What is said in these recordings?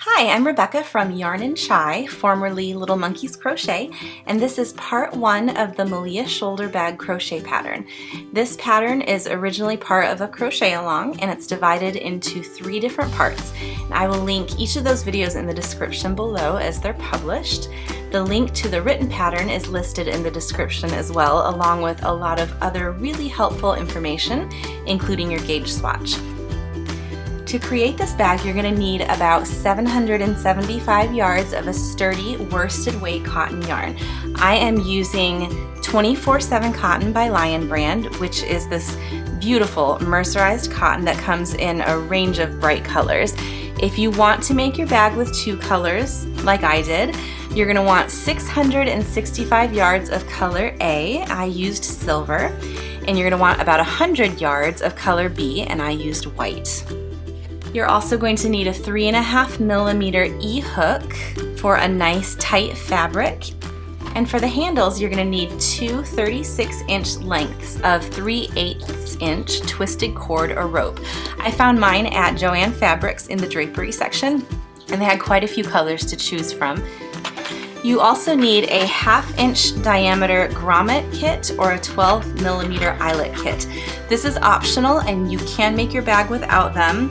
Hi, I'm Rebecca from Yarn and Chai, formerly Little Monkeys Crochet, and this is part one of the Malia shoulder bag crochet pattern. This pattern is originally part of a crochet along, and it's divided into 3 different parts. And I will link each of those videos in the description below as they're published. The link to the written pattern is listed in the description as well, along with a lot of other really helpful information, including your gauge swatch. To create this bag, you're going to need about 775 yards of a sturdy worsted weight cotton yarn. I am using 24/7 cotton by Lion brand, which is this beautiful mercerized cotton that comes in a range of bright colors. If you want to make your bag with 2 colors, like I did, you're going to want 665 yards of color A, I used silver, and you're going to want about 100 yards of color B, and I used white. You're also going to need a 3.5 millimeter E-hook for a nice tight fabric. And for the handles, you're going to need 2 36-inch lengths of 3/8 inch twisted cord or rope. I found mine at Joann Fabrics in the drapery section, and they had quite a few colors to choose from. You also need a 1/2 inch diameter grommet kit or a 12 millimeter eyelet kit. This is optional and you can make your bag without them,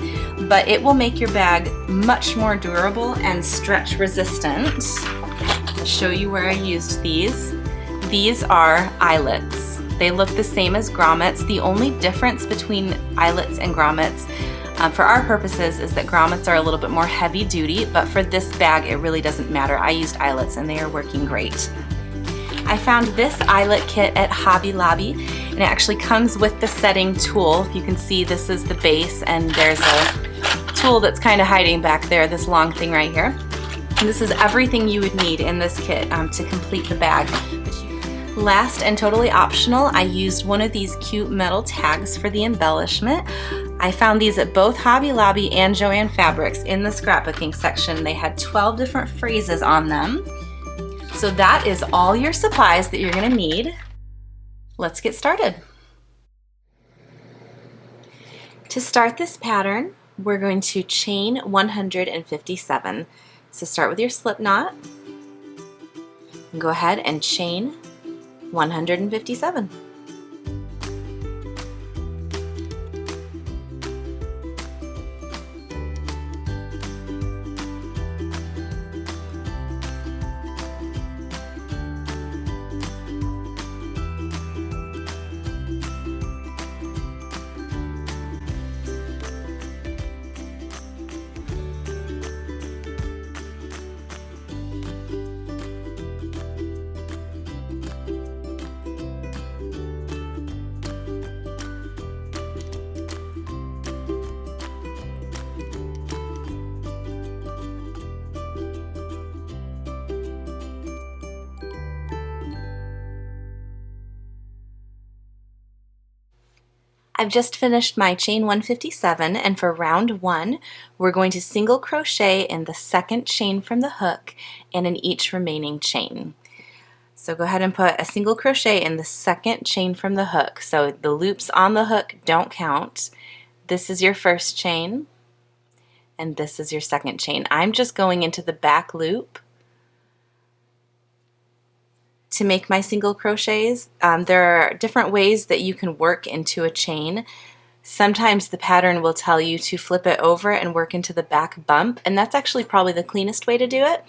but it will make your bag much more durable and stretch resistant. I'll show you where I used these. These are eyelets. They look the same as grommets. The only difference between eyelets and grommets for our purposes is that grommets are a little bit more heavy duty, but for this bag it really doesn't matter. I used eyelets and they are working great. I found this eyelet kit at Hobby Lobby, and it actually comes with the setting tool. You can see this is the base and there's a tool that's kind of hiding back there, this long thing right here. And this is everything you would need in this kit to complete the bag. Last and totally optional, I used one of these cute metal tags for the embellishment. I found these at both Hobby Lobby and Joann Fabrics in the scrapbooking section. They had 12 different phrases on them. So that is all your supplies that you're going to need. Let's get started. To start this pattern, we're going to chain 157. So start with your slip knot and go ahead and chain 157. I've just finished my chain 157, and for round 1 we're going to single crochet in the 2nd chain from the hook and in each remaining chain. So go ahead and put a single crochet in the 2nd chain from the hook. So the loops on the hook don't count. This is your 1st chain and this is your 2nd chain. I'm just going into the back loop to make my single crochets. There are different ways that you can work into a chain. Sometimes the pattern will tell you to flip it over and work into the back bump, and that's actually probably the cleanest way to do it.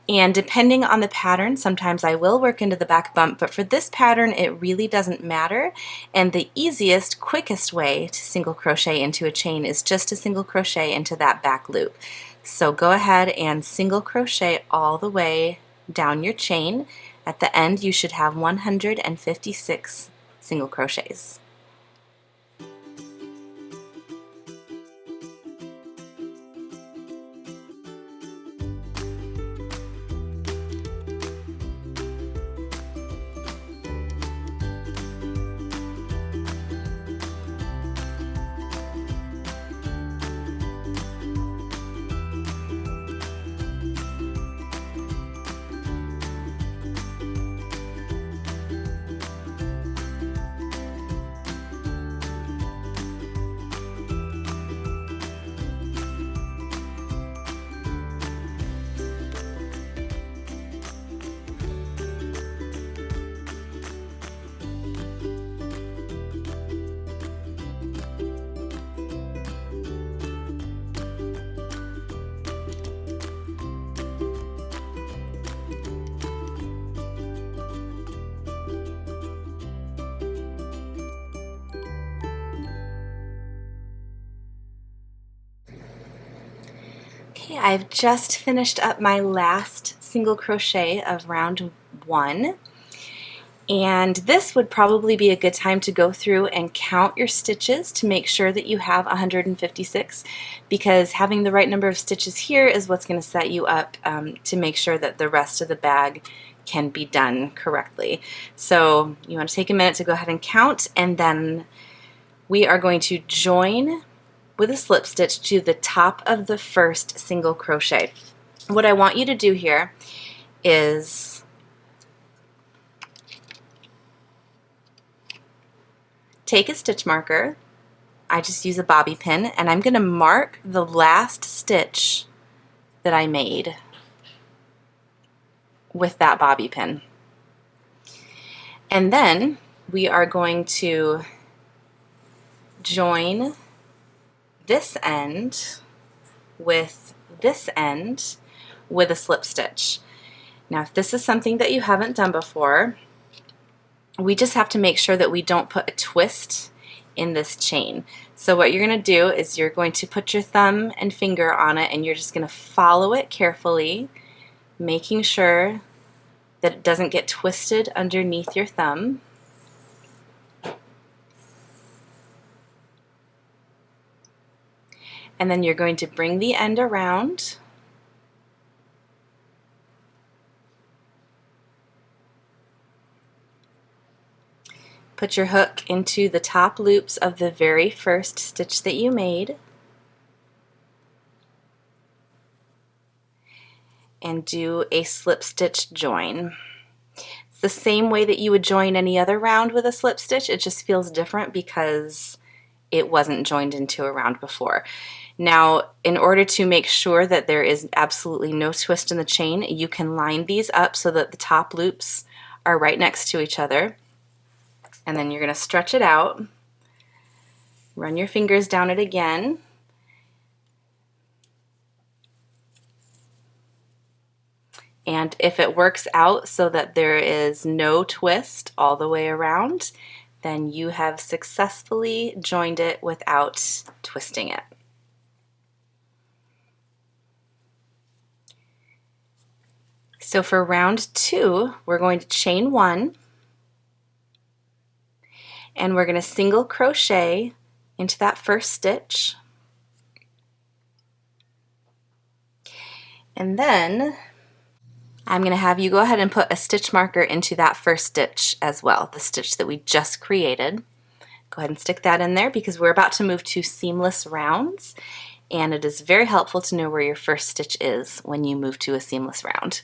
And depending on the pattern, sometimes I will work into the back bump, but for this pattern it really doesn't matter, and the easiest, quickest way to single crochet into a chain is just to single crochet into that back loop. So go ahead and single crochet all the way down your chain. At the end you should have 156 single crochets. Okay, I've just finished up my last single crochet of round 1. And this would probably be a good time to go through and count your stitches to make sure that you have 156, because having the right number of stitches here is what's going to set you up to make sure that the rest of the bag can be done correctly. So you want to take a minute to go ahead and count, and then we are going to join with a slip stitch to the top of the first single crochet. What I want you to do here is take a stitch marker. I just use a bobby pin, and I'm going to mark the last stitch that I made with that bobby pin. And then we are going to join this end with this end with a slip stitch. Now, if this is something that you haven't done before, we just have to make sure that we don't put a twist in this chain. So what you're going to do is you're going to put your thumb and finger on it, and you're just going to follow it carefully, making sure that it doesn't get twisted underneath your thumb. And then you're going to bring the end around, put your hook into the top loops of the very first stitch that you made, and do a slip stitch join. It's the same way that you would join any other round with a slip stitch. It just feels different because it wasn't joined into a round before. Now, in order to make sure that there is absolutely no twist in the chain, you can line these up so that the top loops are right next to each other. And then you're going to stretch it out, run your fingers down it again, and if it works out so that there is no twist all the way around, then you have successfully joined it without twisting it. So for round 2, we're going to chain 1, and we're going to single crochet into that first stitch, and then I'm going to have you go ahead and put a stitch marker into that first stitch as well, the stitch that we just created. Go ahead and stick that in there because we're about to move to seamless rounds, and it is very helpful to know where your first stitch is when you move to a seamless round.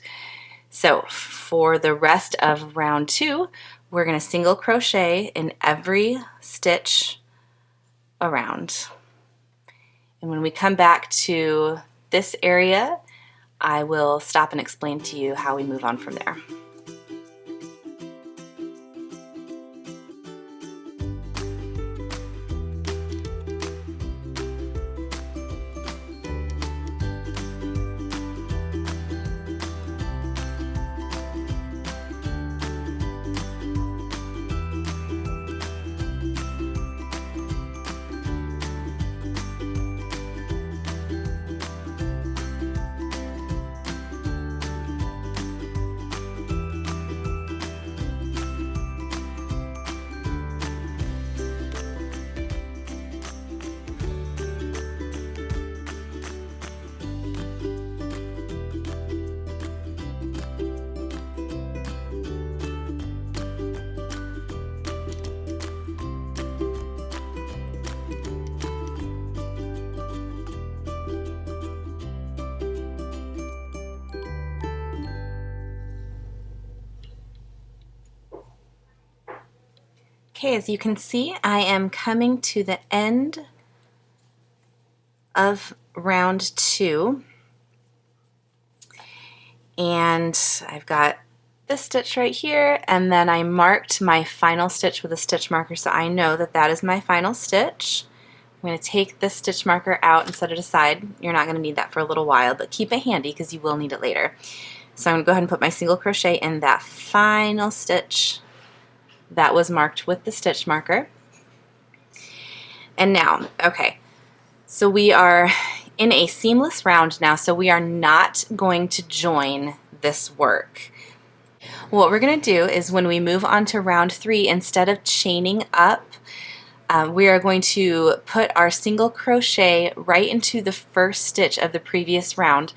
So for the rest of round 2, we're going to single crochet in every stitch around. And when we come back to this area, I will stop and explain to you how we move on from there. Okay, as you can see, I am coming to the end of round 2, and I've got this stitch right here, and then I marked my final stitch with a stitch marker so I know that that is my final stitch. I'm going to take this stitch marker out and set it aside. You're not going to need that for a little while, but keep it handy because you will need it later. So I'm going to go ahead and put my single crochet in that final stitch that was marked with the stitch marker. And now, okay, so we are in a seamless round now, so we are not going to join this work. What we're going to do is when we move on to round 3, instead of chaining up, we are going to put our single crochet right into the first stitch of the previous round,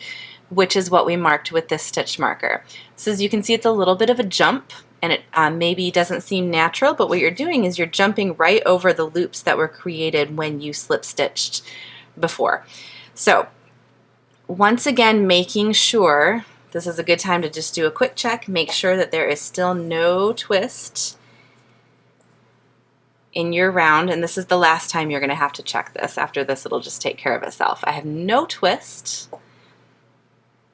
which is what we marked with this stitch marker. So as you can see, it's a little bit of a jump, and it maybe doesn't seem natural, but what you're doing is you're jumping right over the loops that were created when you slip stitched before. So once again, making sure, this is a good time to just do a quick check, make sure that there is still no twist in your round, and this is the last time you're going to have to check this. After this, it'll just take care of itself. I have no twist,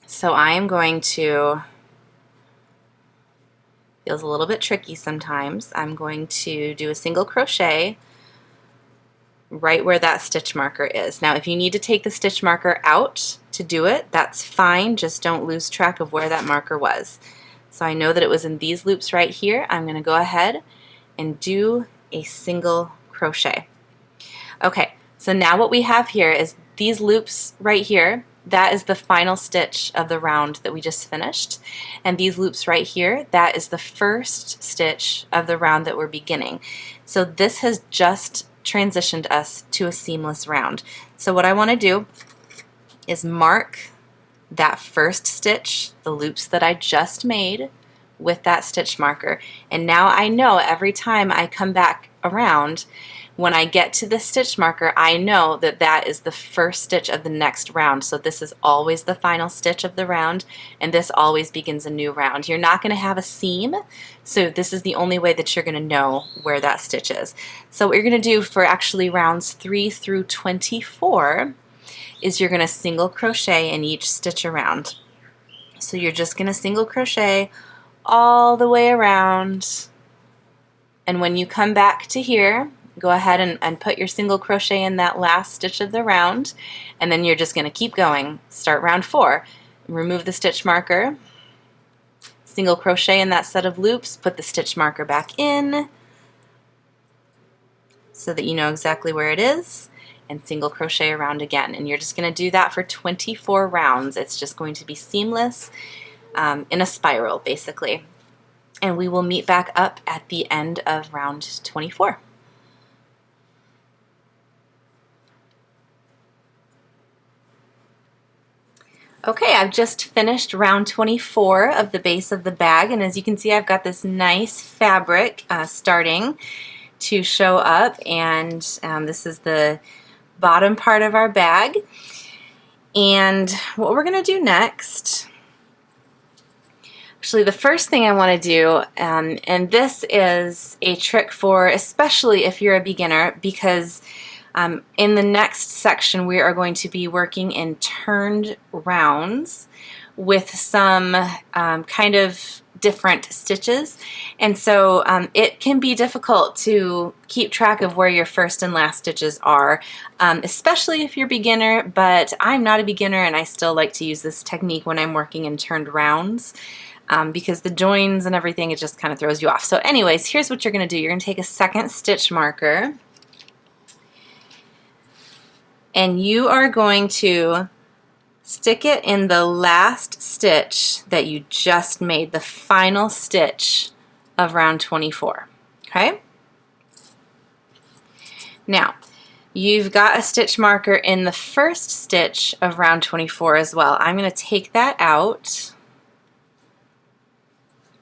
so I am going to, feels a little bit tricky sometimes, I'm going to do a single crochet right where that stitch marker is. Now if you need to take the stitch marker out to do it, that's fine, just don't lose track of where that marker was. So I know that it was in these loops right here. I'm going to go ahead and do a single crochet. Okay, so now what we have here is these loops right here. That is the final stitch of the round that we just finished, and these loops right here, that is the first stitch of the round that we're beginning. So this has just transitioned us to a seamless round. So what I want to do is mark that first stitch, the loops that I just made, with that stitch marker, and now I know every time I come back around, when I get to the stitch marker, I know that that is the first stitch of the next round. So this is always the final stitch of the round, and this always begins a new round. You're not going to have a seam, so this is the only way that you're going to know where that stitch is. So what you're going to do for actually rounds 3 through 24 is you're going to single crochet in each stitch around. So you're just going to single crochet all the way around, and when you come back to here, go ahead and put your single crochet in that last stitch of the round, and then you're just going to keep going. Start round 4, remove the stitch marker, single crochet in that set of loops, put the stitch marker back in so that you know exactly where it is, and single crochet around again. And you're just going to do that for 24 rounds. It's just going to be seamless in a spiral, basically. And we will meet back up at the end of round 24. Okay, I've just finished round 24 of the base of the bag, and as you can see, I've got this nice fabric starting to show up, and this is the bottom part of our bag. And what we're going to do next, actually the first thing I want to do, and this is a trick for especially if you're a beginner, because in the next section we are going to be working in turned rounds with some kind of different stitches, and so it can be difficult to keep track of where your first and last stitches are, especially if you're a beginner, but I'm not a beginner and I still like to use this technique when I'm working in turned rounds. Because the joins and everything, it just kind of throws you off. So anyways, here's what you're going to do. You're going to take a second stitch marker, and you are going to stick it in the last stitch that you just made, the final stitch of round 24. Okay? Now, you've got a stitch marker in the first stitch of round 24 as well. I'm going to take that out,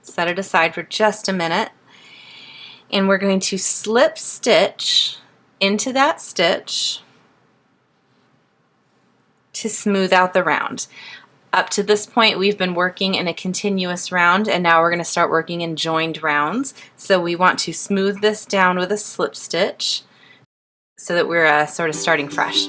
set it aside for just a minute, and we're going to slip stitch into that stitch to smooth out the round. Up to this point we've been working in a continuous round, and now we're going to start working in joined rounds. So we want to smooth this down with a slip stitch so that we're sort of starting fresh.